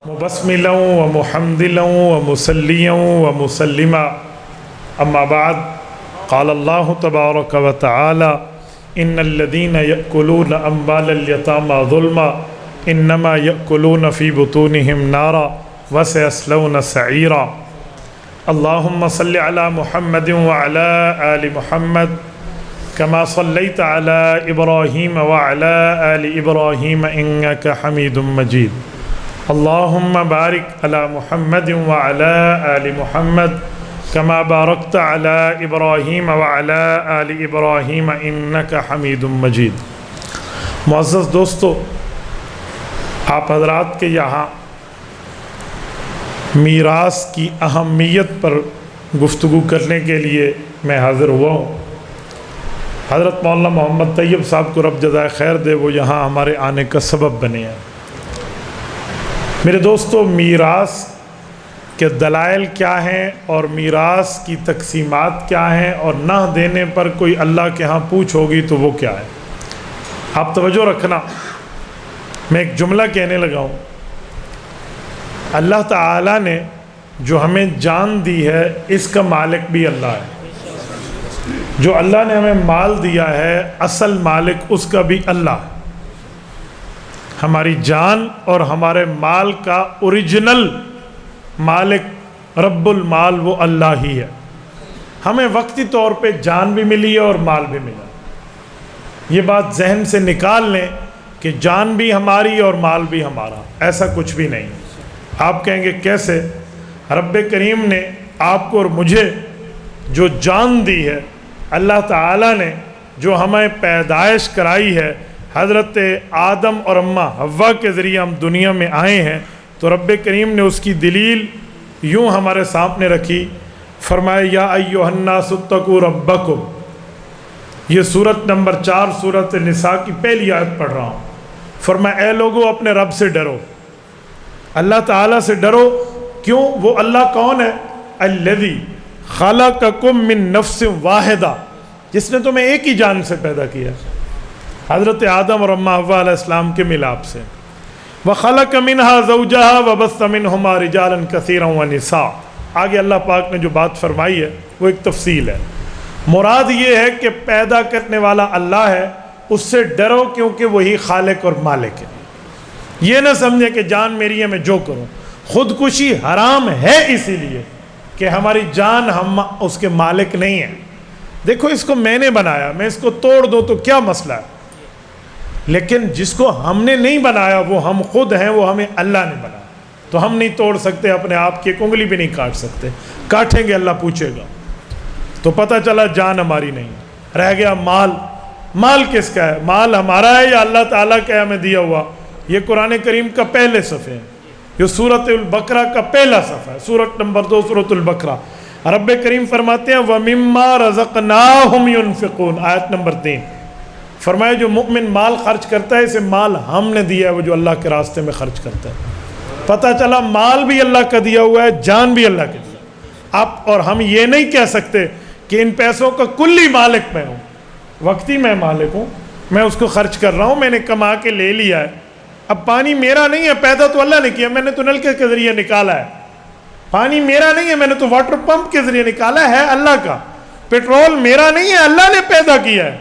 مبسملا ومحمدلا ومصليا ومسلما أما بعد قال الله تبارك وتعالى إن الذين يأكلون أموال اليتامى ظلما إنما يأكلون في بطونهم نارا وسيصلون سعيرا اللهم صل على محمد وعلى آل محمد كما صليت على إبراهيم وعلى آل إبراهيم إنك حميد مجيد اللهم بارك على محمد وعلى آل محمد كما باركت على إبراهيم وعلى آل إبراهيم إنك حميد مجيد۔ معزز دوستو، آپ حضرات کے یہاں میراث کی اہمیت پر گفتگو کرنے کے لیے میں حاضر ہوا ہوں۔ حضرت مولانا محمد طیب صاحب کو رب جزائے خیر دے، وہ یہاں ہمارے آنے کا سبب بنے ہیں۔ میرے دوستو، میراث کے دلائل کیا ہیں اور میراث کی تقسیمات کیا ہیں اور نہ دینے پر کوئی اللہ کے ہاں پوچھ ہوگی تو وہ کیا ہے؟ آپ توجہ رکھنا، میں ایک جملہ کہنے لگا ہوں۔ اللہ تعالیٰ نے جو ہمیں جان دی ہے اس کا مالک بھی اللہ ہے۔ جو اللہ نے ہمیں مال دیا ہے اصل مالک اس کا بھی اللہ ہے۔ ہماری جان اور ہمارے مال کا اوریجنل مالک رب المال وہ اللہ ہی ہے۔ ہمیں وقتی طور پہ جان بھی ملی ہے اور مال بھی ملا۔ یہ بات ذہن سے نکال لیں کہ جان بھی ہماری اور مال بھی ہمارا، ایسا کچھ بھی نہیں۔ آپ کہیں گے کیسے؟ رب کریم نے آپ کو اور مجھے جو جان دی ہے، اللہ تعالیٰ نے جو ہمیں پیدائش کرائی ہے، حضرت آدم اور اماں حوا کے ذریعے ہم دنیا میں آئے ہیں، تو رب کریم نے اس کی دلیل یوں ہمارے سامنے رکھی، فرمایا یا ایھا الناس اتقوا ربکم۔ یہ سورت نمبر 4 سورت نساء کی پہلی آیت پڑھ رہا ہوں۔ فرمایا اے لوگو اپنے رب سے ڈرو، اللہ تعالیٰ سے ڈرو۔ کیوں؟ وہ اللہ کون ہے؟ الذی خلقکم من نفس واحدہ، جس نے تمہیں ایک ہی جان سے پیدا کیا، حضرت آدم اور اماں حوا علیہ السلام کے ملاپ سے۔ وَخَلَقَ مِنْهَا زَوْجَهَا وَبَثَّ مِنْهُمَا رِجَالًا كَثِيرًا وَنِسَاءً۔ آگے اللہ پاک نے جو بات فرمائی ہے وہ ایک تفصیل ہے۔ مراد یہ ہے کہ پیدا کرنے والا اللہ ہے، اس سے ڈرو کیونکہ وہی خالق اور مالک ہے۔ یہ نہ سمجھے کہ جان میری ہے میں جو کروں۔ خودکشی حرام ہے اسی لیے کہ ہماری جان ہم اس کے مالک نہیں ہیں۔ دیکھو، اس کو میں نے بنایا، میں اس کو توڑ دوں تو کیا مسئلہ ہے؟ لیکن جس کو ہم نے نہیں بنایا وہ ہم خود ہیں، وہ ہمیں اللہ نے بنایا، تو ہم نہیں توڑ سکتے، اپنے آپ کی ایک انگلی بھی نہیں کاٹ سکتے۔ کاٹیں گے اللہ پوچھے گا۔ تو پتہ چلا جان ہماری نہیں، رہ گیا مال۔ مال کس کا ہے؟ مال ہمارا ہے یا اللہ تعالیٰ کا ہمیں دیا ہوا؟ یہ قرآن کریم کا پہلے صفحے ہے، یہ سورۃ البقرہ کا پہلا صفحہ ہے، سورت نمبر 2 سورۃ البقرہ۔ رب کریم فرماتے ہیں وَمِمَّا رَزَقْنَاهُمْ يُنْفِقُونَ، آیت نمبر 3۔ فرمایا جو مؤمن مال خرچ کرتا ہے اسے مال ہم نے دیا ہے، وہ جو اللہ کے راستے میں خرچ کرتا ہے۔ پتہ چلا مال بھی اللہ کا دیا ہوا ہے، جان بھی اللہ کا دیا ہے۔ اب اور ہم یہ نہیں کہہ سکتے کہ ان پیسوں کا کلی مالک میں ہوں، وقتی میں مالک ہوں، میں اس کو خرچ کر رہا ہوں، میں نے کما کے لے لیا ہے۔ اب پانی میرا نہیں ہے، پیدا تو اللہ نے کیا، میں نے تو نلکے کے ذریعے نکالا ہے۔ پانی میرا نہیں ہے، میں نے تو واٹر پمپ کے ذریعے نکالا ہے، اللہ کا۔ پیٹرول میرا نہیں ہے، اللہ نے پیدا کیا ہے۔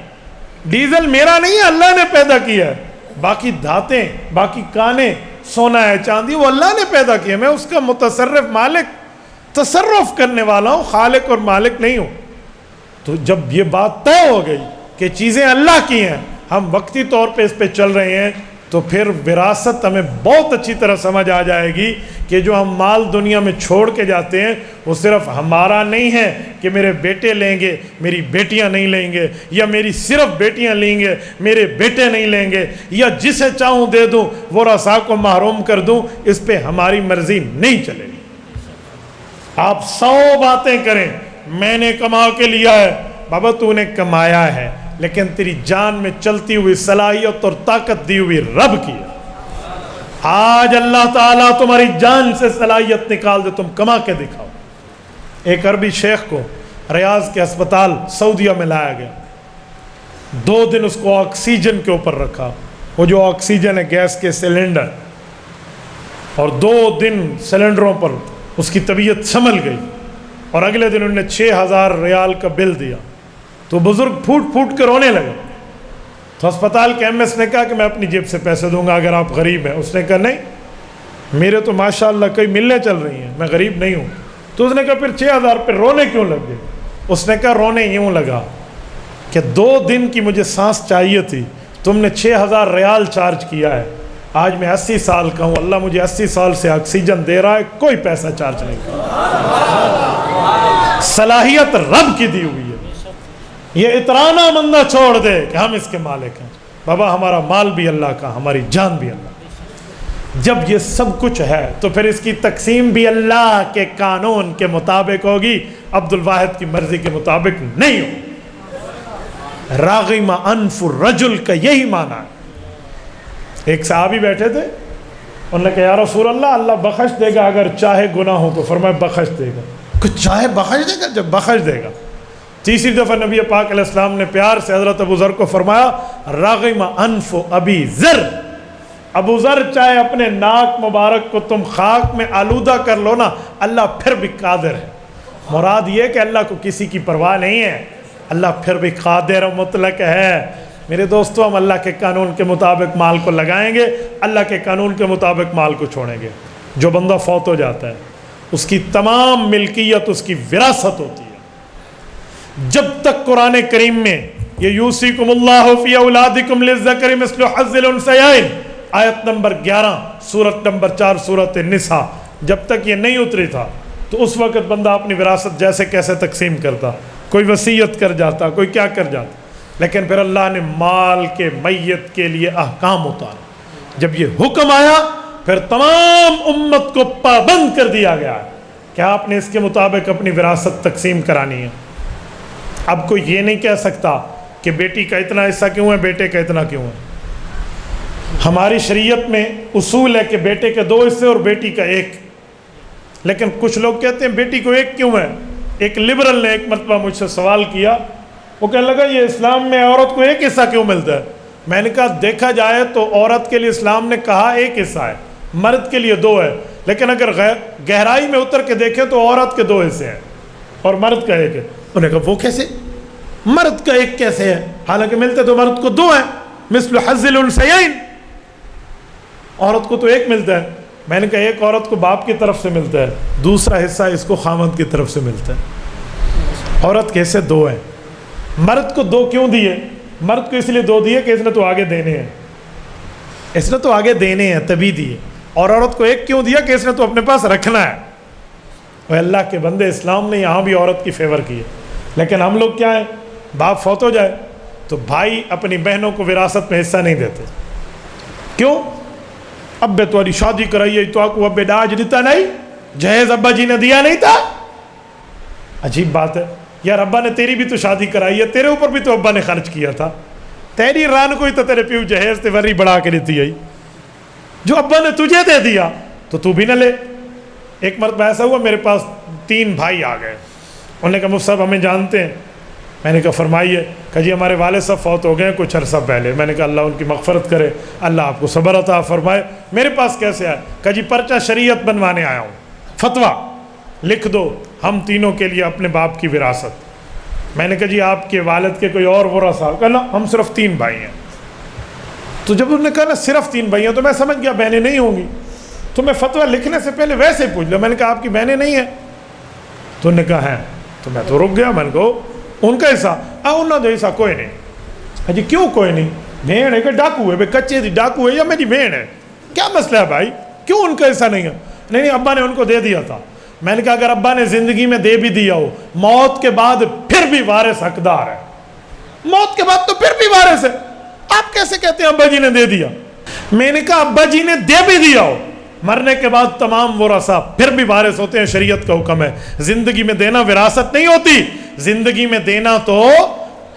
ڈیزل میرا نہیں ہے، اللہ نے پیدا کیا ہے۔ باقی دھاتیں، باقی کانے، سونا ہے، چاندی، وہ اللہ نے پیدا کیا ہے۔ میں اس کا متصرف مالک، تصرف کرنے والا ہوں، خالق اور مالک نہیں ہوں۔ تو جب یہ بات طے ہو گئی کہ چیزیں اللہ کی ہیں، ہم وقتی طور پہ اس پہ چل رہے ہیں، تو پھر وراثت ہمیں بہت اچھی طرح سمجھ آ جائے گی کہ جو ہم مال دنیا میں چھوڑ کے جاتے ہیں وہ صرف ہمارا نہیں ہے کہ میرے بیٹے لیں گے، میری بیٹیاں نہیں لیں گے، یا میری صرف بیٹیاں لیں گے، میرے بیٹے نہیں لیں گے، یا جسے چاہوں دے دوں، ورثاء کو محروم کر دوں۔ اس پہ ہماری مرضی نہیں چلے گی۔ آپ 100 باتیں کریں، میں نے کما کے لیا ہے، بابا تو نے کمایا ہے، لیکن تیری جان میں چلتی ہوئی صلاحیت اور طاقت دی ہوئی رب کی ہے۔ آج اللہ تعالیٰ تمہاری جان سے صلاحیت نکال دے، تم کما کے دکھاؤ۔ ایک عربی شیخ کو ریاض کے ہسپتال سعودیہ میں لایا گیا، 2 دن اس کو آکسیجن کے اوپر رکھا، وہ جو آکسیجن ہے گیس کے سلنڈر، اور 2 دن سلنڈروں پر اس کی طبیعت سنبھل گئی، اور اگلے دن انہوں نے 6,000 ریال کا بل دیا، تو بزرگ پھوٹ پھوٹ کر رونے لگا۔ تو ہسپتال کے ایم ایس نے کہا کہ میں اپنی جیب سے پیسے دوں گا اگر آپ غریب ہیں۔ اس نے کہا نہیں، میرے تو ماشاءاللہ کئی ملنے چل رہی ہیں، میں غریب نہیں ہوں۔ تو اس نے کہا پھر 6,000 پہ رونے کیوں لگ گئے؟ اس نے کہا رونے یوں لگا کہ 2 دن کی مجھے سانس چاہیے تھی، تم نے 6,000 ریال چارج کیا ہے، آج میں 80 سال کا ہوں، اللہ مجھے 80 سال سے آکسیجن دے رہا ہے، کوئی پیسہ چارج نہیں کرتا۔ صلاحیت رب کی دی ہوئی ہے، یہ اترانا مندہ چھوڑ دے کہ ہم اس کے مالک ہیں۔ بابا ہمارا مال بھی اللہ کا، ہماری جان بھی اللہ کا۔ جب یہ سب کچھ ہے تو پھر اس کی تقسیم بھی اللہ کے قانون کے مطابق ہوگی، عبد الواحد کی مرضی کے مطابق نہیں ہوگی۔ راغم انف الرجل کا یہی معنی ہے۔ ایک صحابی بیٹھے تھے، انہوں نے کہا یا رسول اللہ، اللہ بخش دے گا اگر چاہے گناہوں کو؟ فرمایا بخش دے گا۔ کچھ چاہے بخش دے گا؟ جب بخش دے گا۔ تیسری دفعہ نبی پاک علیہ السلام نے پیار سے حضرت ابو ذر کو فرمایا راغم انف ابی ذر، ابو ذر چاہے اپنے ناک مبارک کو تم خاک میں آلودہ کر لو نا، اللہ پھر بھی قادر ہے۔ مراد یہ کہ اللہ کو کسی کی پرواہ نہیں ہے، اللہ پھر بھی قادر و مطلق ہے۔ میرے دوستو، ہم اللہ کے قانون کے مطابق مال کو لگائیں گے، اللہ کے قانون کے مطابق مال کو چھوڑیں گے۔ جو بندہ فوت ہو جاتا ہے اس کی تمام ملکیت اس کی وراثت ہوتی ہے۔ جب تک قرآن کریم میں یہ یوصیکم اللہ فی اولادکم للذکر مثل حظ الانثیین آیت نمبر 11 سورت نمبر 4 سورت النساء، جب تک یہ نہیں اتری تھا تو اس وقت بندہ اپنی وراثت جیسے کیسے تقسیم کرتا، کوئی وصیت کر جاتا، کوئی کیا کر جاتا۔ لیکن پھر اللہ نے مال کے میت کے لیے احکام اتارا۔ جب یہ حکم آیا پھر تمام امت کو پابند کر دیا گیا کہ آپ نے اس کے مطابق اپنی وراثت تقسیم کرانی ہے۔ اب کوئی یہ نہیں کہہ سکتا کہ بیٹی کا اتنا حصہ کیوں ہے، بیٹے کا اتنا کیوں ہے۔ ہماری شریعت میں اصول ہے کہ بیٹے کے 2 حصے اور بیٹی کا 1، لیکن کچھ لوگ کہتے ہیں بیٹی کو 1 کیوں ہے۔ ایک لبرل نے ایک مرتبہ مجھ سے سوال کیا، وہ کہنے لگا یہ اسلام میں عورت کو 1 حصہ کیوں ملتا ہے؟ میں نے کہا دیکھا جائے تو عورت کے لیے اسلام نے کہا 1 حصہ ہے، مرد کے لیے 2 ہے، لیکن اگر گہرائی میں اتر کے دیکھیں تو عورت کے 2 حصے ہیں اور مرد کا 1 ہے۔ انہوں نے کہا وہ کیسے، مرد کا 1 کیسے ہے؟ حالانکہ ملتے تو مرد کو 2 ہیں، مثل حظ الانثیین، عورت کو تو 1 ملتا ہے۔ میں نے کہا ایک عورت کو باپ کی طرف سے ملتا ہے، دوسرا حصہ اس کو خامند کی طرف سے ملتا ہے۔ عورت کے حصے 2 ہیں۔ مرد کو 2 کیوں دیے؟ مرد کو اس لیے 2 دیے کہ اس نے تو آگے دینے ہیں، اس نے تو آگے دینے ہیں تبھی دیے۔ اور عورت کو 1 کیوں دیا کہ اس نے تو اپنے پاس رکھنا ہے۔ اور اللہ کے بندے، اسلام نے یہاں بھی عورت کی فیور کی ہے، لیکن ہم لوگ کیا ہیں، باپ فوت ہو جائے تو بھائی اپنی بہنوں کو وراثت میں حصہ نہیں دیتے۔ کیوں؟ ابے تمہاری شادی کرائی ہے تو آپ کو ابے ڈاج دیتا نہیں، جہیز ابا جی نے دیا نہیں تھا۔ عجیب بات ہے یار، ابا نے تیری بھی تو شادی کرائی ہے، تیرے اوپر بھی تو ابا نے خرچ کیا تھا، تیری ران کو ہی تو تیرے پیو جہیز تے وری بڑھا کے دیتی ہے، جو ابا نے تجھے دے دیا تو تو بھی نہ لے۔ ایک مرتبہ ایسا ہوا، میرے پاس 3 بھائی آ گئے، انہوں نے کہا مفتی صاحب ہمیں جانتے ہیں؟ میں نے کہا فرمائیے۔ کہا جی ہمارے والد صاحب فوت ہو گئے ہیں کچھ عرصہ پہلے۔ میں نے کہا اللہ ان کی مغفرت کرے، اللہ آپ کو صبر عطا فرمائے۔ میرے پاس کیسے آئے؟ کہا جی پرچہ شریعت بنوانے آیا ہوں، فتویٰ لکھ دو ہم تینوں کے لیے اپنے باپ کی وراثت۔ میں نے کہا جی آپ کے والد کے کوئی اور ورثہ؟ کہا نا ہم صرف 3 بھائی ہیں۔ تو جب انہوں نے کہا نا صرف 3 بھائی ہیں تو میں سمجھ گیا بہنیں نہیں ہوں گی، تو میں فتویٰ لکھنے سے پہلے ویسے پوچھ لیا۔ میں نے کہا آپ کی بہنیں نہیں ہیں؟ تو انہوں نے کہا ہیں۔ تو میں تو رک گیا، میں نے کہا ان کا حصہ انہوں نے حصہ کوئی نہیں۔ جی کیوں کوئی نہیں؟ بھیڑ ہے کہ ڈاکو ہے؟ کچے دی ڈاکو ہے یا میری بھیڑ ہے؟ کیا مسئلہ ہے بھائی، کیوں ان کا حصہ نہیں ہے؟ نہیں ابا نے ان کو دے دیا تھا۔ میں نے کہا اگر ابا نے زندگی میں دے بھی دیا ہو، موت کے بعد پھر بھی وارث حقدار ہے، موت کے بعد تو پھر بھی وارث ہے، آپ کیسے کہتے ہیں ابا جی نے دے دیا؟ میں نے کہا ابا جی نے دے بھی دیا ہو، مرنے کے بعد تمام ورثہ پھر بھی وارث ہوتے ہیں، شریعت کا حکم ہے۔ زندگی میں دینا وراثت نہیں ہوتی، زندگی میں دینا تو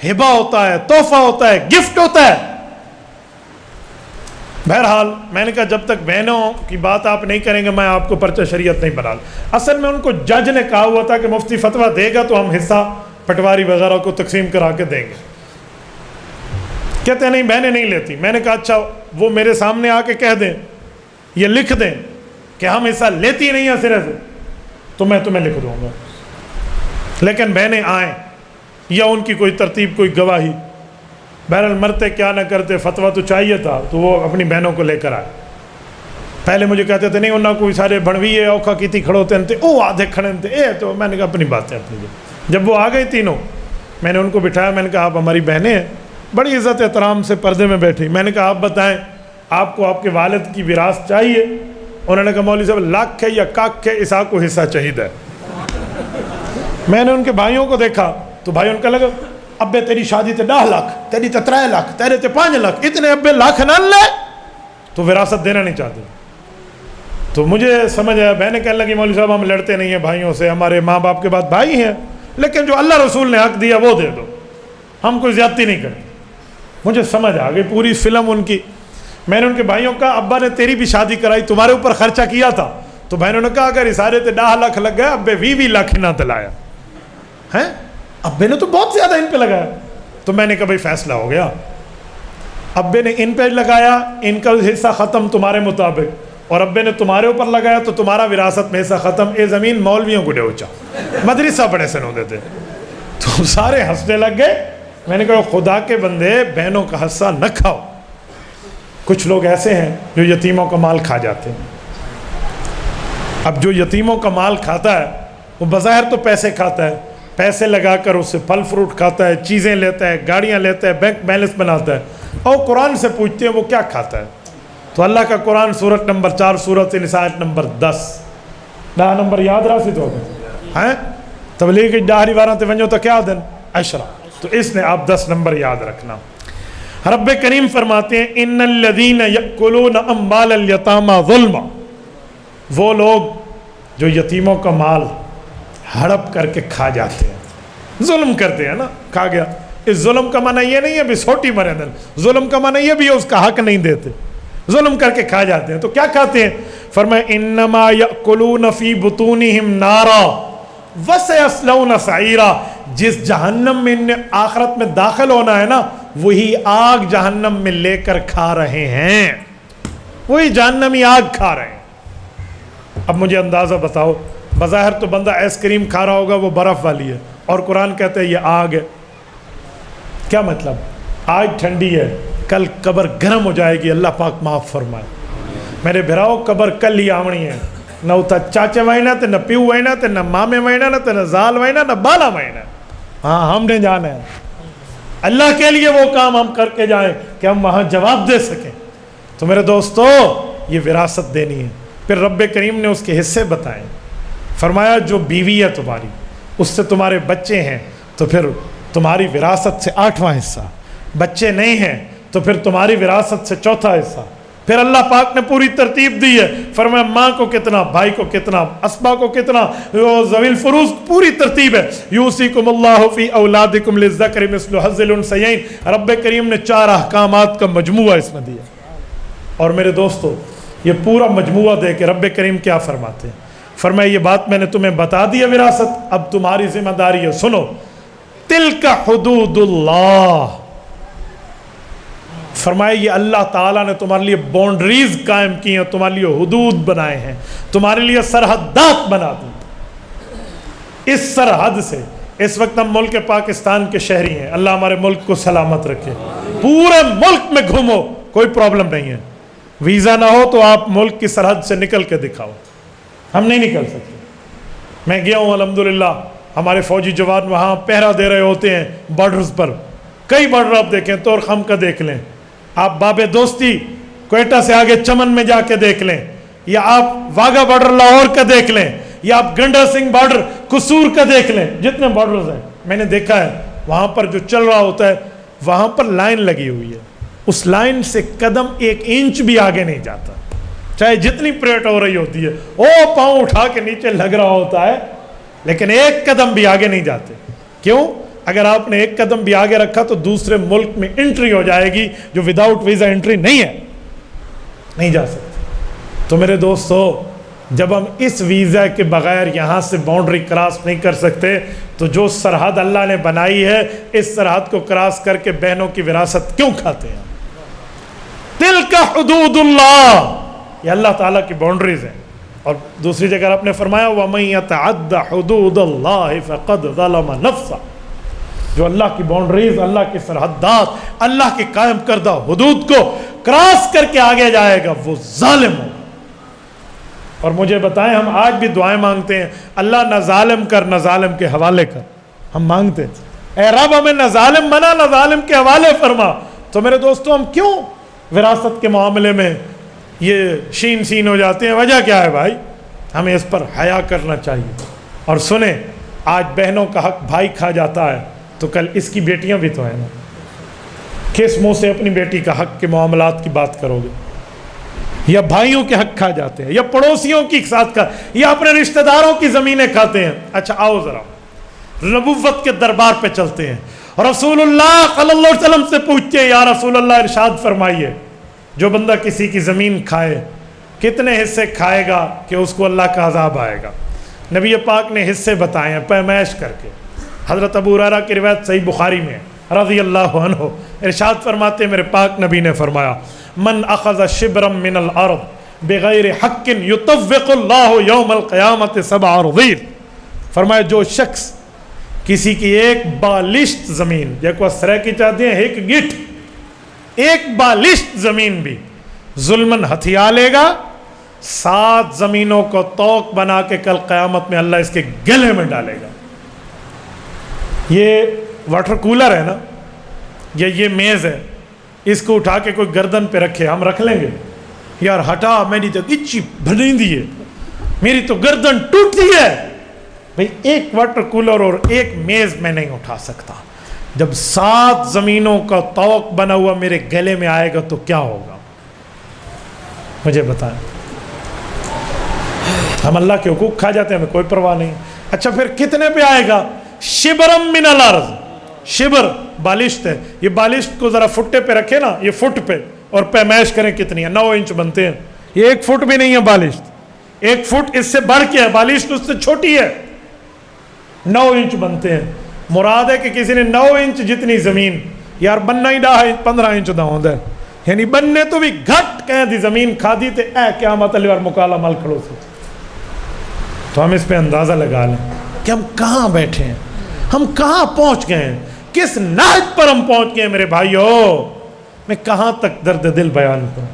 ہبہ ہوتا ہے، تحفہ ہوتا ہے، گفٹ ہوتا ہے۔ بہرحال میں نے کہا جب تک بہنوں کی بات آپ نہیں کریں گے میں آپ کو پرچہ شریعت نہیں بنا۔ اصل میں ان کو جج نے کہا ہوا تھا کہ مفتی فتویٰ دے گا تو ہم حصہ پٹواری وغیرہ کو تقسیم کرا کے دیں گے۔ کہتے ہیں نہیں بہنیں نہیں لیتی۔ میں نے کہا اچھا وہ میرے سامنے آ کے کہہ دیں، یہ لکھ دیں کہ ہم حصہ لیتی نہیں ہیں سرے سے تو میں تمہیں لکھ دوں گا، لیکن بہنیں آئیں یا ان کی کوئی ترتیب، کوئی گواہی، بہرحال مرتے کیا نہ کرتے، فتویٰ تو چاہیے تھا، تو وہ اپنی بہنوں کو لے کر آئے۔ پہلے مجھے کہتے تھے نہیں انہاں کوئی سارے بنویے اوکھا کیتی کھڑوتے ہیں او آدھے کھڑے تھے اے، تو میں نے کہا اپنی باتیں اپنی۔ جب وہ آ گئی تینوں، میں نے ان کو بٹھایا، میں نے کہا آپ ہماری بہنیں ہیں، بڑی عزت احترام سے پردے میں بیٹھی، میں نے کہا آپ بتائیں آپ کو آپ کے والد کی وراثت چاہیے؟ انہوں نے کہا مولوی صاحب لاکھ ہے یا کاک ہے، اسا کو حصہ چاہیے۔ میں نے ان کے بھائیوں کو دیکھا تو بھائی ان کا لگا ابے تیری شادی تے 10 لاکھ، تیری تے 3 لاکھ، تیرے تے 5 لاکھ، اتنے ابے لاکھ نہ لے تو وراثت دینا نہیں چاہتے۔ تو مجھے سمجھ آیا، بہنیں کہنے لگی مولوی صاحب ہم لڑتے نہیں ہیں بھائیوں سے، ہمارے ماں باپ کے بعد بھائی ہیں، لیکن جو اللہ رسول نے حق دیا وہ دے دو، ہم کوئی زیادتی نہیں کرتے۔ مجھے سمجھ آ گئی پوری فلم ان کی۔ میں نے ان کے بھائیوں کا ابا نے تیری بھی شادی کرائی، تمہارے اوپر خرچہ کیا تھا، تو بہنوں نے کہا اگر اشارے تے 10 لاکھ لگ گیا، ابے 20 لاکھ نہ دلایا ہیں، ابے نے تو بہت زیادہ ان پہ لگایا۔ تو میں نے کہا بھائی فیصلہ ہو گیا، ابے نے ان پہ لگایا، ان کا حصہ ختم تمہارے مطابق، اور ابے نے تمہارے اوپر لگایا تو تمہارا وراثت میں حصہ ختم۔ اے زمین مولویوں کو ڈوچا، مدرسہ بڑے سے نو دیتے۔ تو سارے ہنسنے لگ گئے۔ میں نے کہا خدا کے بندے بہنوں کا حصہ نہ کھاؤ۔ کچھ لوگ ایسے ہیں جو یتیموں کا مال کھا جاتے ہیں۔ اب جو یتیموں کا مال کھاتا ہے وہ بظاہر تو پیسے کھاتا ہے، پیسے لگا کر اس سے پھل فروٹ کھاتا ہے، چیزیں لیتا ہے، گاڑیاں لیتا ہے، بینک بیلنس بناتا ہے، اور قرآن سے پوچھتے ہیں وہ کیا کھاتا ہے؟ تو اللہ کا قرآن سورت نمبر 4 سورت نساء نمبر 10 ڈاہ نمبر یاد رہا سی تو ہیں تبلیغ ڈاہری وارہ تے ونجو تو کیا دن عشرہ، تو اس نے آپ 10 نمبر یاد رکھنا۔ رب کریم فرماتے ہیں ان الذین یأکلون اموال الیتامی ظلما، وہ لوگ جو یتیموں کا مال ہڑپ کر کے کھا جاتے ہیں، ظلم کرتے ہیں نا، کھا گیا۔ اس ظلم کا معنی یہ نہیں ہے بھی سوٹی مرے دن، ظلم کا معنی یہ بھی ہے اس کا حق نہیں دیتے، ظلم کر کے کھا جاتے ہیں۔ تو کیا کھاتے ہیں؟ فرمایا انما یأکلون فی بطونہم نارا وسیصلون سعیرا، جس جہنم میں انہیں آخرت میں داخل ہونا ہے نا، وہی آگ جہنم میں لے کر کھا رہے ہیں، وہی جہنمی آگ کھا رہے ہیں۔ اب مجھے اندازہ بتاؤ، بظاہر تو بندہ آئس کریم کھا رہا ہوگا وہ برف والی ہے، اور قرآن کہتا ہے یہ آگ ہے۔ کیا مطلب؟ آج ٹھنڈی ہے، کل قبر گرم ہو جائے گی، اللہ پاک معاف فرمائے۔ میرے بھراؤ قبر کل ہی آوڑی ہے، نہ اتھا چاچے وائنا تے نہ پیو وائنا تے نہ مامے وائنا نہ تے نہ زال وائنا نہ بالا وائنا۔ ہاں ہم نے جانا ہے، اللہ کے لیے وہ کام ہم کر کے جائیں کہ ہم وہاں جواب دے سکیں۔ تو میرے دوستو یہ وراثت دینی ہے۔ پھر رب کریم نے اس کے حصے بتائے، فرمایا جو بیوی ہے تمہاری، اس سے تمہارے بچے ہیں تو پھر تمہاری وراثت سے 8واں حصہ، بچے نہیں ہیں تو پھر تمہاری وراثت سے 4تھا حصہ۔ پھر اللہ پاک نے پوری ترتیب دی ہے، فرمایا ماں کو کتنا، بھائی کو کتنا، اسبا کو کتنا، ذوی الفروض، پوری ترتیب ہے۔ یوصیکم اللہ فی اولادکم للذکر مثل حظ الانثیین، رب کریم نے 4 احکامات کا مجموعہ اس میں دیا۔ اور میرے دوستو یہ پورا مجموعہ دے کے رب کریم کیا فرماتے ہیں؟ فرمایا یہ بات میں نے تمہیں بتا دی ہے وراثت، اب تمہاری ذمہ داری ہے، سنو، تلک حدود اللہ، فرمایا یہ اللہ تعالیٰ نے تمہارے لیے باؤنڈریز قائم کی ہیں، تمہارے لیے حدود بنائے ہیں، تمہارے لیے سرحدات بنا دی۔ اس سرحد سے اس وقت ہم ملک پاکستان کے شہری ہیں، اللہ ہمارے ملک کو سلامت رکھے، پورے ملک میں گھومو کوئی پرابلم نہیں ہے، ویزا نہ ہو تو آپ ملک کی سرحد سے نکل کے دکھاؤ، ہم نہیں نکل سکتے۔ میں گیا ہوں الحمدللہ، ہمارے فوجی جوان وہاں پہرا دے رہے ہوتے ہیں بارڈرز پر، کئی بارڈر آپ دیکھیں، طور خم کا دیکھ لیں، آپ باب دوستی کوئٹہ سے آگے چمن میں جا کے دیکھ لیں، یا آپ واگا بارڈر لاہور کا دیکھ لیں، یا آپ گنڈا سنگھ بارڈر قصور کا دیکھ لیں، جتنے بارڈرز ہیں میں نے دیکھا ہے، وہاں پر جو چل رہا ہوتا ہے وہاں پر لائن لگی ہوئی ہے، اس لائن سے قدم 1 انچ بھی آگے نہیں جاتا، چاہے جتنی پریڈ ہو رہی ہوتی ہے، او پاؤں اٹھا کے نیچے لگ رہا ہوتا ہے، لیکن 1 قدم بھی آگے نہیں جاتے۔ کیوں؟ اگر آپ نے 1 قدم بھی آگے رکھا تو دوسرے ملک میں انٹری ہو جائے گی، جو وداؤٹ ویزا انٹری نہیں ہے، نہیں جا سکتے۔ تو میرے دوستو جب ہم اس ویزا کے بغیر یہاں سے باؤنڈری کراس نہیں کر سکتے تو جو سرحد اللہ نے بنائی ہے اس سرحد کو کراس کر کے بہنوں کی وراثت کیوں کھاتے ہیں؟ تلک حدود اللہ، یہ اللہ تعالیٰ کی باؤنڈریز ہیں۔ اور دوسری جگہ آپ نے فرمایا وَمَن يَتَعَدَّ حُدُودَ اللَّهِ فَقَدْ ظَلَمَ نَفْسَهُ، جو اللہ کی باؤنڈریز، اللہ کی سرحدات، اللہ کی قائم کردہ حدود کو کراس کر کے آگے جائے گا وہ ظالم ہوگا۔ اور مجھے بتائیں، ہم آج بھی دعائیں مانگتے ہیں، اللہ نہ ظالم کر نہ ظالم کے حوالے کر، ہم مانگتے ہیں اے رب ہمیں نہ ظالم بنا نہ ظالم کے حوالے فرما۔ تو میرے دوستوں، ہم کیوں وراثت کے معاملے میں یہ شین سین ہو جاتے ہیں؟ وجہ کیا ہے بھائی؟ ہمیں اس پر حیا کرنا چاہیے۔ اور سنیں، آج بہنوں کا حق بھائی کھا جاتا ہے تو کل اس کی بیٹیاں بھی تو ہیں نا، کس منہ سے اپنی بیٹی کا حق کے معاملات کی بات کرو گے؟ یا بھائیوں کے حق کھا جاتے ہیں، یا پڑوسیوں کی ساتھ کھا، یا اپنے رشتہ داروں کی زمینیں کھاتے ہیں۔ اچھا آؤ ذرا نبوت کے دربار پہ چلتے ہیں، رسول اللہ صلی اللہ علیہ وسلم سے پوچھتے ہیں، یا رسول اللہ ارشاد فرمائیے جو بندہ کسی کی زمین کھائے کتنے حصے کھائے گا کہ اس کو اللہ کا عذاب آئے گا؟ نبی پاک نے حصے بتائے ہیں پیمائش کر کے۔ حضرت ابو ہریرہ کی روایت صحیح بخاری میں رضی اللہ عنہ ارشاد فرماتے ہیں، میرے پاک نبی نے فرمایا من اخذ شبرا من الارض بغیر حق یطوق اللہ یوم القیامت 7 اراضین، فرمایا جو شخص کسی کی ایک بالشت زمین، جیکو اسرے کی چاہتے ہیں ایک گٹھ، ایک بالشت زمین بھی ظلمن ہتھیا لے گا، 7 زمینوں کو توق بنا کے کل قیامت میں اللہ اس کے گلے میں ڈالے گا۔ یہ واٹر کولر ہے نا، یا یہ میز ہے، اس کو اٹھا کے کوئی گردن پہ رکھے، ہم رکھ لیں گے؟ یار ہٹا، میری تو گچی بھنیندی ہے، میری تو گردن ٹوٹتی ہے۔ بھئی ایک واٹر کولر اور ایک میز میں نہیں اٹھا سکتا، جب 7 زمینوں کا توق بنا ہوا میرے گلے میں آئے گا تو کیا ہوگا؟ مجھے بتائیں۔ ہم اللہ کے حقوق کھا جاتے ہیں، ہمیں کوئی پرواہ نہیں۔ اچھا پھر کتنے پہ آئے گا؟ شبرم من الارض، شبر بالشت ہے، یہ بالشت کو ذرا فٹے پہ رکھے نا، یہ فٹ پہ، اور پیمائش کریں کتنی ہے، 9 انچ بنتے ہیں۔ یہ 1 فٹ بھی نہیں ہے بالشت، 1 فٹ اس سے بڑھ کے ہے، بالشت اس سے چھوٹی ہے، 9 انچ بنتے ہیں۔ مراد ہے کہ کسی نے 9 انچ جتنی زمین، یار بننا ہی 15 انچ دا ہوندہ ہے، یعنی بننے تو بھی گھٹ کہیں دی زمین کھا دی تے اے قیامت علی اور مکالا مل کھڑو سے۔ تو ہم اس پہ اندازہ لگا لیں کہ ہم کہاں بیٹھے ہیں، ہم کہاں پہنچ گئے ہیں، کس نہج پر ہم پہنچ گئے ہیں میرے بھائیو۔ میں کہاں تک درد دل بیان کروں؟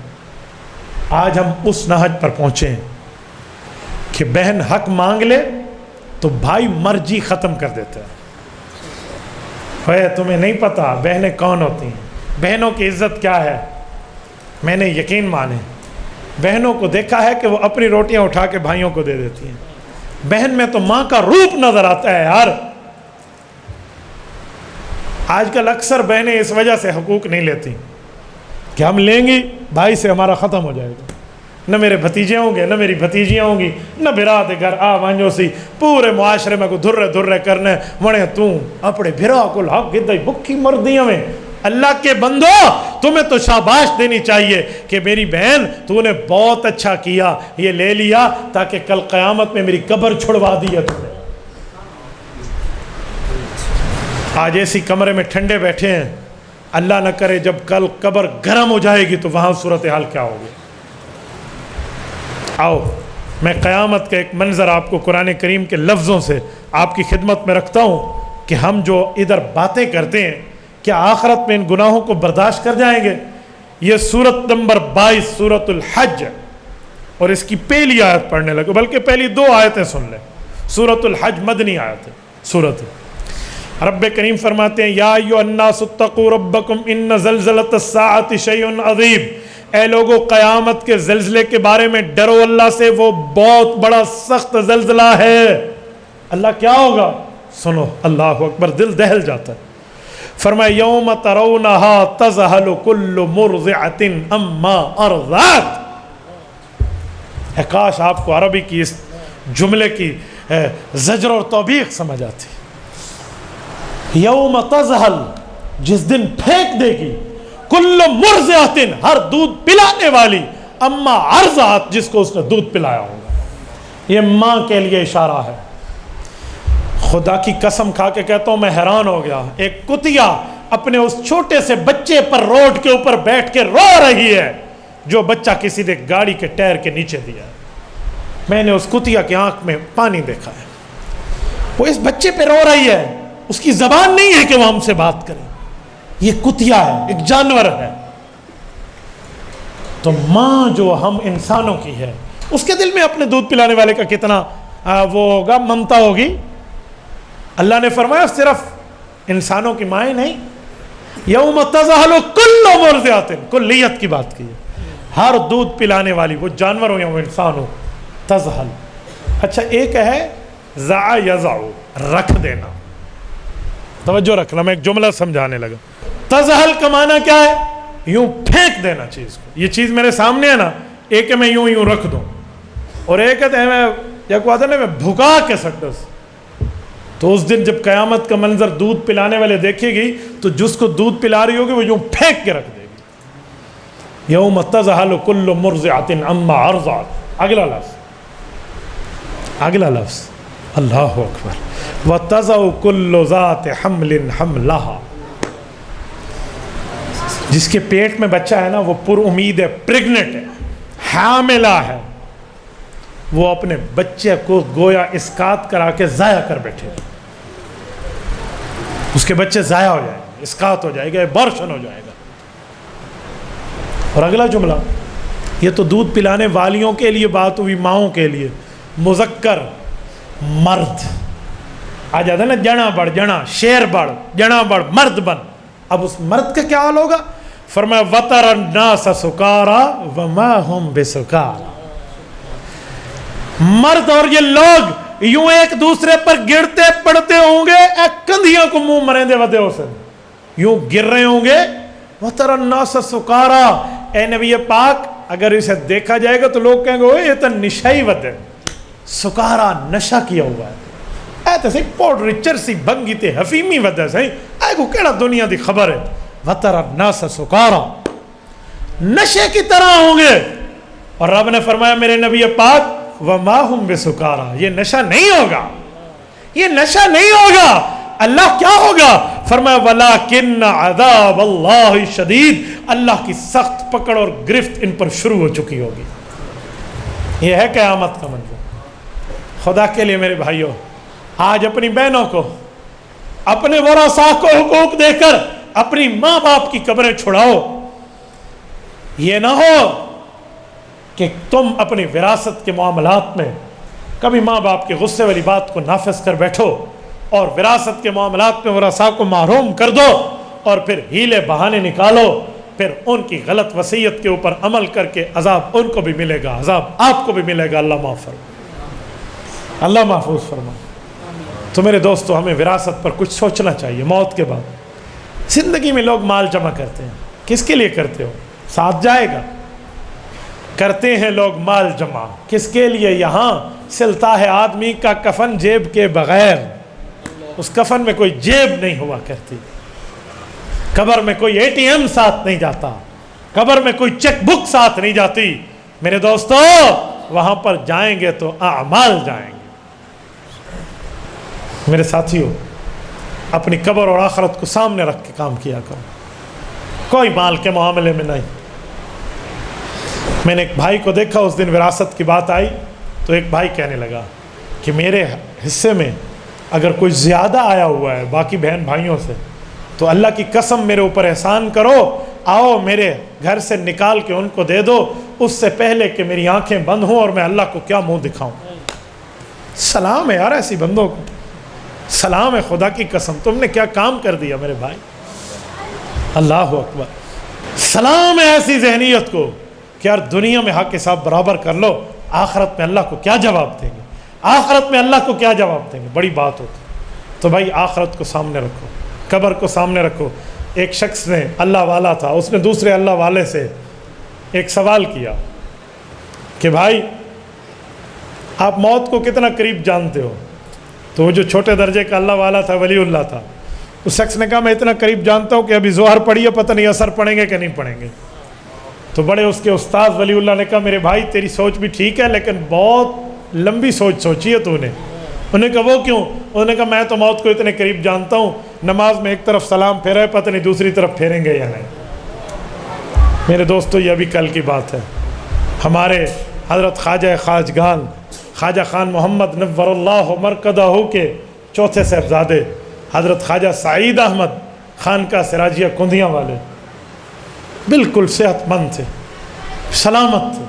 آج ہم اس نہج پر پہنچے ہیں کہ بہن حق مانگ لے تو بھائی مرجی ختم کر دیتا ہے۔ تمہیں نہیں پتا بہنیں کون ہوتی ہیں، بہنوں کی عزت کیا ہے؟ میں نے یقین مانے بہنوں کو دیکھا ہے کہ وہ اپنی روٹیاں اٹھا کے بھائیوں کو دے دیتی ہیں۔ بہن میں تو ماں کا روپ نظر آتا ہے یار۔ آج کل اکثر بہنیں اس وجہ سے حقوق نہیں لیتی کہ ہم لیں گی بھائی سے ہمارا ختم ہو جائے گا، نہ میرے بھتیجے ہوں گے، نہ میری بھتیجیاں ہوں گی، نہ برات گھر آ وانجو سی پورے معاشرے میں کو دھرے کرنے وڑے تو اپنے بھرا کو حق گدائی بکھی مردیاں میں۔ اللہ کے بندو، تمہیں تو شاباش دینی چاہیے کہ میری بہن تو نے بہت اچھا کیا، یہ لے لیا تاکہ کل قیامت میں میری قبر چھڑوا دی ہے تم نے۔ آج ایسی کمرے میں ٹھنڈے بیٹھے ہیں، اللہ نہ کرے جب کل قبر گرم ہو جائے گی تو وہاں صورتحال کیا ہوگی۔ آؤ میں قیامت کا ایک منظر آپ کو قرآن کریم کے لفظوں سے آپ کی خدمت میں رکھتا ہوں کہ ہم جو ادھر باتیں کرتے ہیں کیا آخرت میں ان گناہوں کو برداشت کر جائیں گے؟ یہ سورت نمبر 22 سورت الحج، اور اس کی پہلی آیت پڑھنے لگے، بلکہ پہلی 2 آیتیں سن لیں۔ سورت الحج مدنی آیت ہے، سورت رب کریم فرماتے ہیں یا ایھا الناس اتقوا ربکم ان زلزلۃ الساعۃ شیء عظیم، اے لوگو قیامت کے زلزلے کے بارے میں ڈرو اللہ سے، وہ بہت بڑا سخت زلزلہ ہے۔ اللہ کیا ہوگا؟ سنو، اللہ اکبر، دل دہل جاتا ہے۔ فرمایا یوم ترونہا تذہل کل مرضعۃ عما ارضعت۔ کاش آپ کو عربی کی اس جملے کی زجر اور توبیخ سمجھ آتی۔ یوم تذہل، جس دن پھینک دے گی، کل مرضعۃ، ہر دودھ پلانے والی، اما ارضعت، جس کو اس نے دودھ پلایا ہوگا۔ یہ ماں کے لیے اشارہ ہے۔ خدا کی قسم کھا کے کہتا ہوں میں حیران ہو گیا، ایک کتیا اپنے اس چھوٹے سے بچے پر روڈ کے اوپر بیٹھ کے رو رہی ہے جو بچہ کسی نے گاڑی کے ٹائر کے نیچے دیا ہے۔ میں نے اس کتیا کی آنکھ میں پانی دیکھا ہے، وہ اس بچے پہ رو رہی ہے، اس کی زبان نہیں ہے کہ وہ ہم سے بات کرے، یہ کتیا ہے، ایک جانور ہے۔ تو ماں جو ہم انسانوں کی ہے، اس کے دل میں اپنے دودھ پلانے والے کا کتنا وہ ہوگا، ممتا ہوگی۔ اللہ نے فرمایا صرف انسانوں کی مائیں نہیں، یوم تذہل کل مرضعۃ، کلیت کی بات کی ہے، ہر دودھ پلانے والی، وہ جانور ہو یا وہ انسان ہو، تذہل۔ اچھا ایک ہے ذع یضع، رکھ دینا، توجہ رکھنا، میں ایک جملہ سمجھانے لگا۔ تذہل کا معنی کیا ہے؟ یوں پھینک دینا چیز کو، یہ چیز میرے سامنے ہے نا، ایک ہے میں یوں رکھ دوں، اور ایک ہے میں یک وعدہ نے میں بھگا کے سکتس۔ تو اس دن جب قیامت کا منظر دودھ پلانے والے دیکھے گی تو جس کو دودھ پلا رہی ہوگی وہ یوں پھینک کے رکھ دے گی۔ یوم تذہل کل مرضعۃ عما ارضعت، اگلا لفظ اللہ اکبر، وتضع کل ذات حمل حملہا، جس کے پیٹ میں بچہ ہے نا وہ پر امید ہے، پریگننٹ ہے، حاملہ ہے، وہ اپنے بچے کو گویا اسقاط کرا کے ضائع کر بیٹھے، اس کے بچے ضائع ہو جائیں گے، اسقاط ہو جائے گا، ابارشن ہو جائے گا۔ اور اگلا جملہ، یہ تو دودھ پلانے والیوں کے لیے بات ہوئی، ماؤں کے لیے، مذکر مرد آ جاتا ہے نا، جنا بڑھ، جنا شیر بڑھ، جنا بڑھ، مرد بن۔ اب اس مرد کا کیا حال ہوگا؟ فرمایا وَتَرَى النَّاسَ سُكَارَى وَمَا هُمْ بِسُكَارَى، مرد اور یہ لوگ یوں ایک دوسرے پر گرتے پڑتے ہوں گے، ایک کندھیاں کو منہ مریں دے ودے اسے یوں گر رہے ہوں گے۔ وَتَرَى النَّاسَ سُكَارَى، اے نبی پاک اگر اسے دیکھا جائے گا تو لوگ کہیں گے یہ تو نشائی ودے، سکارا نشہ کیا ہوا ہے، اے تو سی پوڈری چرسی بنگی تے حفیمی ودے سے، اے کو کیڑا دنیا دی خبر ہے۔ وَتَرَى النَّاسَ سُكَارَى، نشے کی طرح ہوں گے، اور رب نے فرمایا میرے نبی پاک وَمَا هُمْ بِسُكَارَى، یہ نشہ نہیں ہوگا، یہ نشہ نہیں ہوگا۔ اللہ کیا ہوگا؟ فرمایا وَلَكِنَّ عَذَابَ اللَّهِ شَدِيدٌ، اللہ کی سخت پکڑ اور گرفت ان پر شروع ہو چکی ہوگی۔ یہ ہے قیامت کا منظر۔ خدا کے لیے میرے بھائیوں، آج اپنی بہنوں کو، اپنے ورثاء کو حقوق دے کر اپنی ماں باپ کی قبریں چھڑاؤ۔ یہ نہ ہو کہ تم اپنی وراثت کے معاملات میں کبھی ماں باپ کے غصے والی بات کو نافذ کر بیٹھو اور وراثت کے معاملات میں ورثاء کو محروم کر دو، اور پھر ہیلے بہانے نکالو، پھر ان کی غلط وصیت کے اوپر عمل کر کے عذاب ان کو بھی ملے گا، عذاب آپ کو بھی ملے گا۔ اللہ معاف فرمائے، اللہ محفوظ فرمائے۔ تو میرے دوستو، ہمیں وراثت پر کچھ سوچنا چاہیے۔ موت کے بعد زندگی میں لوگ مال جمع کرتے ہیں، کس کے لیے کرتے ہو؟ ساتھ جائے گا۔ کرتے ہیں لوگ مال جمع کس کے لیے؟ یہاں سلتا ہے آدمی کا کفن جیب کے بغیر، اس کفن میں کوئی جیب نہیں ہوا کرتی، قبر میں کوئی اے ٹی ایم ساتھ نہیں جاتا، قبر میں کوئی چیک بک ساتھ نہیں جاتی۔ میرے دوستو، وہاں پر جائیں گے تو اعمال جائیں گے۔ میرے ساتھیوں، اپنی قبر اور آخرت کو سامنے رکھ کے کام کیا کرو، کوئی مال کے معاملے میں نہیں۔ میں نے ایک بھائی کو دیکھا، اس دن وراثت کی بات آئی تو ایک بھائی کہنے لگا کہ میرے حصے میں اگر کوئی زیادہ آیا ہوا ہے باقی بہن بھائیوں سے تو اللہ کی قسم میرے اوپر احسان کرو، آؤ میرے گھر سے نکال کے ان کو دے دو، اس سے پہلے کہ میری آنکھیں بند ہوں اور میں اللہ کو کیا منہ دکھاؤں۔ سلام ہے یار ایسی بندوں کو، سلام ہے، خدا کی قسم تم نے کیا کام کر دیا میرے بھائی، اللہ اکبر۔ سلام ہے ایسی ذہنیت کو کہ یار دنیا میں حق کے ساتھ برابر کر لو، آخرت میں اللہ کو کیا جواب دیں گے، آخرت میں اللہ کو کیا جواب دیں گے، بڑی بات ہوتی۔ تو بھائی آخرت کو سامنے رکھو، قبر کو سامنے رکھو۔ ایک شخص نے، اللہ والا تھا، اس نے دوسرے اللہ والے سے ایک سوال کیا کہ بھائی آپ موت کو کتنا قریب جانتے ہو؟ تو وہ جو چھوٹے درجے کا اللہ والا تھا، ولی اللہ تھا، اس شخص نے کہا میں اتنا قریب جانتا ہوں کہ ابھی ظہر پڑھی ہے، پتہ نہیں اثر پڑیں گے کہ نہیں پڑیں گے۔ تو بڑے اس کے استاد ولی اللہ نے کہا میرے بھائی تیری سوچ بھی ٹھیک ہے لیکن بہت لمبی سوچ سوچی ہے تو نے۔ انہوں نے کہا وہ کیوں؟ انہوں نے کہا میں تو موت کو اتنے قریب جانتا ہوں، نماز میں ایک طرف سلام پھیرا ہے، پتہ نہیں دوسری طرف پھیریں گے یا نہیں۔ میرے دوستو، یہ ابھی کل کی بات ہے، ہمارے حضرت خواجہ خواجگان خواجہ خان محمد نور اللہ مرکزہ کے چوتھے صاحبزادے حضرت خواجہ سعید احمد خان کا سراجیہ کندیاں والے بالکل صحت مند تھے، سلامت تھے،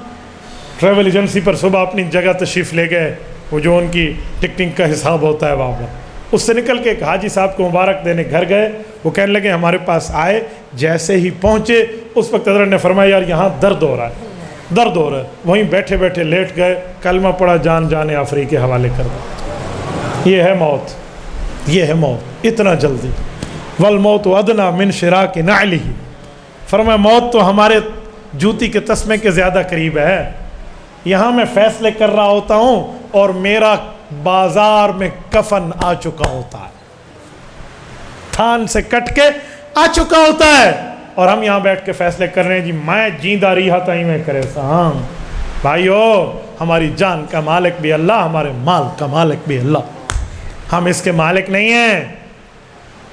ٹریول ایجنسی پر صبح اپنی جگہ تشریف لے گئے، وہ جو ان کی ٹکٹنگ کا حساب ہوتا ہے وہاں پر، اس سے نکل کے ایک حاجی صاحب کو مبارک دینے گھر گئے، وہ کہنے لگے ہمارے پاس آئے، جیسے ہی پہنچے اس وقت حضرت نے فرمایا یار یہاں درد ہو رہا ہے، درد ہو رہا ہے، وہیں بیٹھے بیٹھے لیٹ گئے، کلمہ پڑھا، جان جانے آفری کے حوالے کر دیا۔ یہ ہے موت، یہ ہے موت، اتنا جلدی۔ والموت ادنیٰ من شراک نعلہ، فرمایا موت تو ہمارے جوتی کے تسمے کے زیادہ قریب ہے، یہاں میں فیصلے کر رہا ہوتا ہوں اور میرا بازار میں کفن آ چکا ہوتا ہے، تھان سے کٹ کے آ چکا ہوتا ہے، اور ہم یہاں بیٹھ کے فیصلے کر رہے ہیں جی میں جیندہ رہا تھا ہی میں کرے سا۔ ہاں بھائیو، ہماری جان کا مالک بھی اللہ، ہمارے مال کا مالک بھی اللہ، ہم اس کے مالک نہیں ہیں۔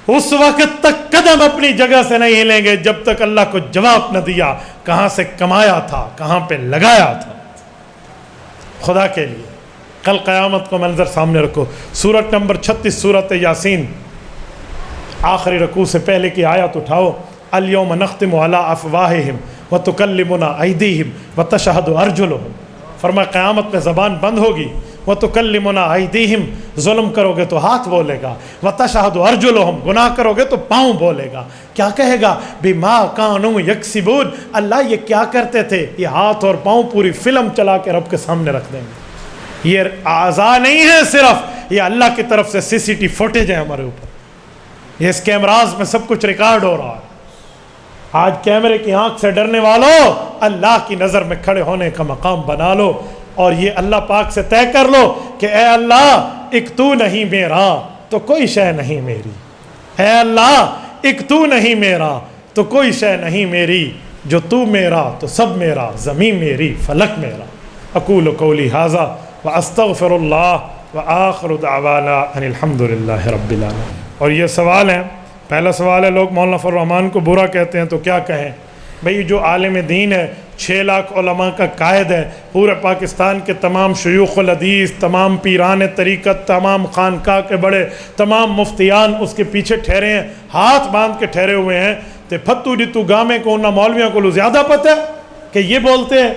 اس وقت تک قدم اپنی جگہ سے نہیں ہلیں گے جب تک اللہ کو جواب نہ دیا کہاں سے کمایا تھا، کہاں پہ لگایا تھا، خدا کے لیے۔ کل قیامت کو منظر سامنے رکھو، سورت نمبر 36 سورت یاسین، آخری رکوع سے پہلے کی آیت اٹھاؤ، الیوم نختم علی افواہہم وتکلمنا ایدیہم وتشہد ارجلہم، فرمایا قیامت میں زبان بند ہوگی، وتکلمنا ایدیہم، ظلم کرو گے تو ہاتھ بولے گا، وتشہد ارجلہم، گناہ کرو گے تو پاؤں بولے گا، کیا کہے گا؟ بما کانوا یکسبون، اللہ یہ کیا کرتے تھے، یہ ہاتھ اور پاؤں پوری فلم چلا کے رب کے سامنے رکھ دیں گے۔ یہ اعضاء نہیں ہے صرف، یہ اللہ کی طرف سے CCTV فوٹیج ہے ہمارے اوپر، یہ اس کیمراز میں سب کچھ ریکارڈ ہو رہا ہے۔ آج کیمرے کی آنکھ سے ڈرنے والوں، اللہ کی نظر میں کھڑے ہونے کا مقام بنا لو، اور یہ اللہ پاک سے طے کر لو کہ اے اللہ ایک تو نہیں میرا تو کوئی شے نہیں میری، اے اللہ ایک تو نہیں میرا تو کوئی شے نہیں میری، جو تو میرا تو سب میرا، زمین میری فلک میرا۔ اقول قولی ھذا واستغفر اللہ وآخر دعوانا ان الحمد للہ رب العالمین۔ اور یہ سوال ہے، پہلا سوال ہے لوگ مولانا فضل الرحمان کو برا کہتے ہیں تو کیا کہیں؟ بھئی جو عالم دین ہے، 6 لاکھ علماء کا قائد ہے، پورے پاکستان کے تمام شیوخ الحدیث، تمام پیران طریقت، تمام خانقاہ کے بڑے، تمام مفتیان اس کے پیچھے ٹھہرے ہیں، ہاتھ باندھ کے ٹھہرے ہوئے ہیں، تے پھتو جی تو گامے کو انہا مولویاں کو زیادہ پتہ ہے کہ یہ بولتے ہیں۔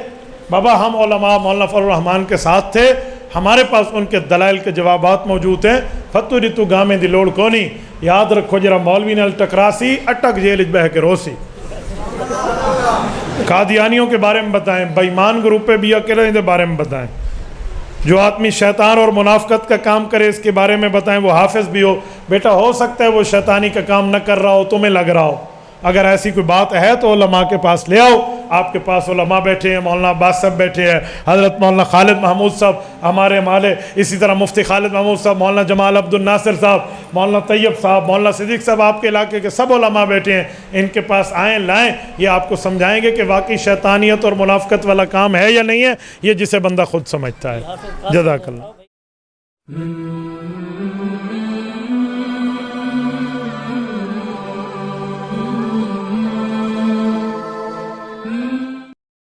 بابا ہم علماء مولانا فضل الرحمان کے ساتھ تھے، ہمارے پاس ان کے دلائل کے جوابات موجود ہیں، فتو جی تو گامے دی لوڑ کو نہیں، یاد رکھو جرا مولوی نال ٹکراسی اٹک جیل بہ کے روسی۔ قادیانیوں کے بارے میں بتائیں، بے ایمان گروپ پہ بھی اکیلے دے بارے میں بتائیں، جو آدمی شیطان اور منافقت کا کام کرے اس کے بارے میں بتائیں، وہ حافظ بھی ہو، بیٹا ہو سکتا ہے وہ شیطانی کا کام نہ کر رہا ہو، تمہیں لگ رہا ہو، اگر ایسی کوئی بات ہے تو علماء کے پاس لے آؤ۔ آپ کے پاس علماء بیٹھے ہیں، مولانا عباس صاحب بیٹھے ہیں، حضرت مولانا خالد محمود صاحب ہمارے مالے، اسی طرح مفتی خالد محمود صاحب، مولانا جمال عبد الناصر صاحب، مولانا طیب صاحب، مولانا صدیق صاحب، آپ کے علاقے کے سب علماء بیٹھے ہیں، ان کے پاس آئیں لائیں، یہ آپ کو سمجھائیں گے کہ واقعی شیطانیت اور منافقت والا کام ہے یا نہیں ہے، یہ جسے بندہ خود سمجھتا ہے۔ جزاک اللہ۔